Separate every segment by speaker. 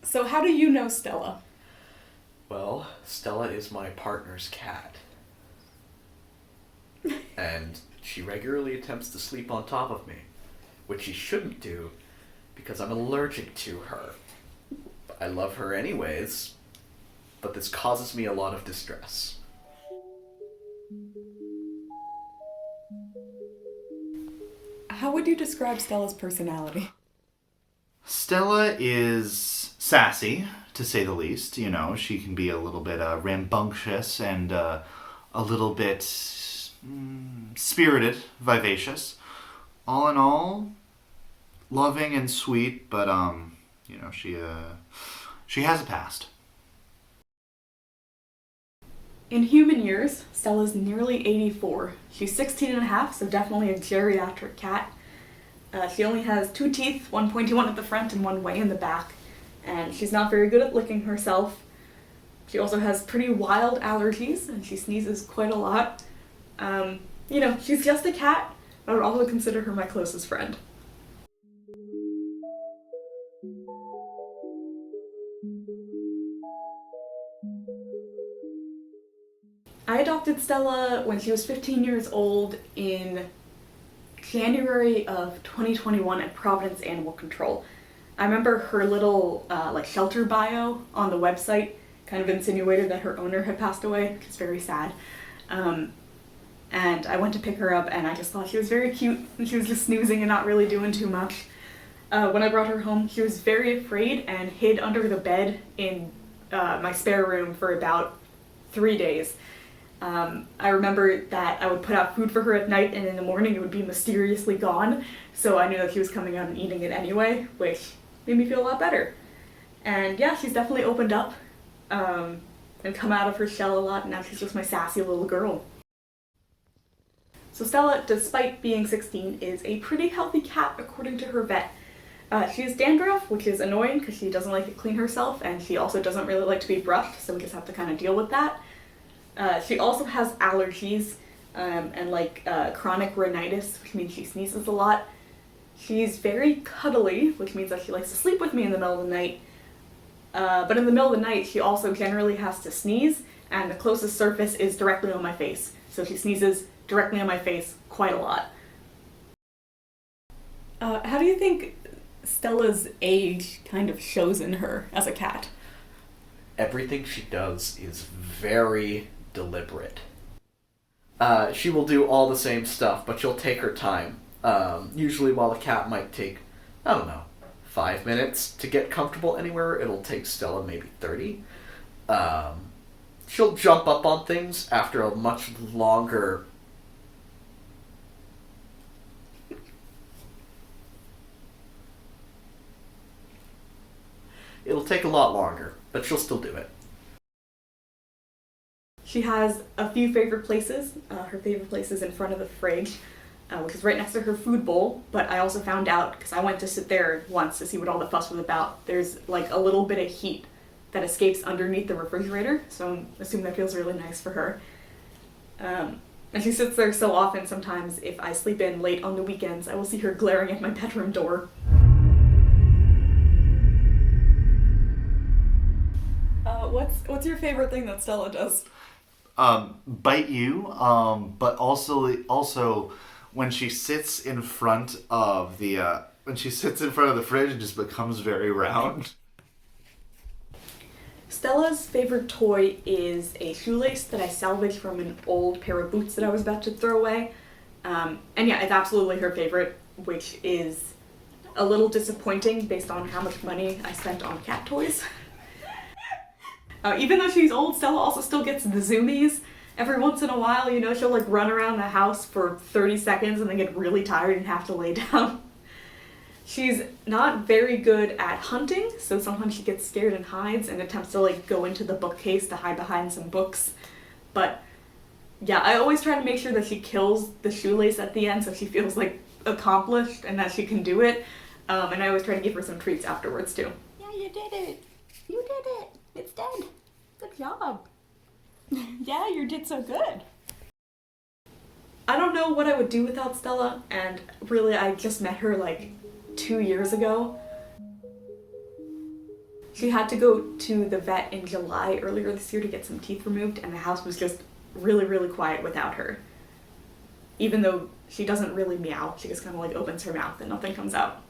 Speaker 1: So how do you know Stella?
Speaker 2: Well, Stella is my partner's cat. And she regularly attempts to sleep on top of me, which she shouldn't do because I'm allergic to her. I love her anyways, but this causes me a lot of distress.
Speaker 1: How would you describe Stella's personality?
Speaker 3: Stella is sassy, to say the least. You know, she can be a little bit rambunctious and a little bit spirited, vivacious. All in all, loving and sweet, but you know, she has a past.
Speaker 1: In human years, Stella's nearly 84. She's 16 and a half, so definitely a geriatric cat. She only has 2 teeth, one pointy one at the front and one way in the back, and she's not very good at licking herself. She also has pretty wild allergies, and she sneezes quite a lot. She's just a cat, but I would also consider her my closest friend. I adopted Stella when she was 15 years old in January of 2021 at Providence Animal Control. I remember her little shelter bio on the website kind of insinuated that her owner had passed away, which is very sad. And I went to pick her up and I just thought she was very cute and she was just snoozing and not really doing too much. When I brought her home, she was very afraid and hid under the bed in my spare room for about 3 days. I remember that I would put out food for her at night and in the morning it would be mysteriously gone, so I knew that she was coming out and eating it anyway, which made me feel a lot better. And yeah, she's definitely opened up and come out of her shell a lot, and now she's just my sassy little girl. So Stella, despite being 16, is a pretty healthy cat according to her vet. She has dandruff, which is annoying because she doesn't like to clean herself, and she also doesn't really like to be brushed, so we just have to kind of deal with that. She also has allergies and chronic rhinitis, which means she sneezes a lot. She's very cuddly, which means that she likes to sleep with me in the middle of the night. But in the middle of the night, she also generally has to sneeze, and the closest surface is directly on my face. So she sneezes directly on my face quite a lot. How do you think Stella's age kind of shows in her as a cat?
Speaker 2: Everything she does is very deliberate. She will do all the same stuff, but she'll take her time. Usually while a cat might take, 5 minutes to get comfortable anywhere, it'll take Stella maybe 30. She'll jump up on things after a much longer... It'll take a lot longer, but she'll still do it.
Speaker 1: She has a few favorite places. Her favorite place is in front of the fridge, which is right next to her food bowl, but I also found out, because I went to sit there once to see what all the fuss was about, there's like a little bit of heat that escapes underneath the refrigerator, so I assume that feels really nice for her. And she sits there so often, sometimes if I sleep in late on the weekends, I will see her glaring at my bedroom door. What's your favorite thing that Stella does?
Speaker 3: Bite you, but also when she sits in front of the fridge, it just becomes very round.
Speaker 1: Stella's favorite toy is a shoelace that I salvaged from an old pair of boots that I was about to throw away. And yeah, it's absolutely her favorite, which is a little disappointing based on how much money I spent on cat toys. Even though she's old, Stella also still gets the zoomies. Every once in a while, she'll run around the house for 30 seconds and then get really tired and have to lay down. She's not very good at hunting, so sometimes she gets scared and hides and attempts to go into the bookcase to hide behind some books. But yeah, I always try to make sure that she kills the shoelace at the end so she feels accomplished and that she can do it. And I always try to give her some treats afterwards too.
Speaker 4: Yeah, you did it. You did it. It's dead. Good job.
Speaker 1: Yeah, you did so good. I don't know what I would do without Stella, and really I just met her 2 years ago. She had to go to the vet in July earlier this year to get some teeth removed, and the house was just really, really quiet without her. Even though she doesn't really meow, she just kind of like opens her mouth and nothing comes out.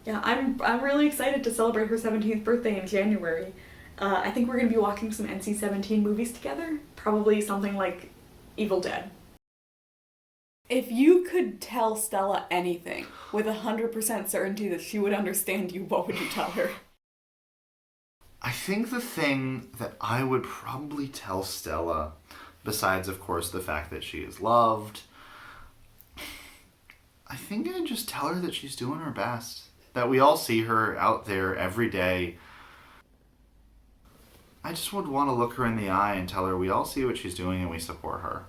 Speaker 1: Yeah, I'm really excited to celebrate her 17th birthday in January. I think we're gonna be watching some NC-17 movies together. Probably something like Evil Dead. If you could tell Stella anything with 100% certainty that she would understand you, what would you tell her?
Speaker 3: I think the thing that I would probably tell Stella, besides, of course, the fact that she is loved, I think I'd just tell her that she's doing her best. That we all see her out there every day. I just would want to look her in the eye and tell her we all see what she's doing and we support her.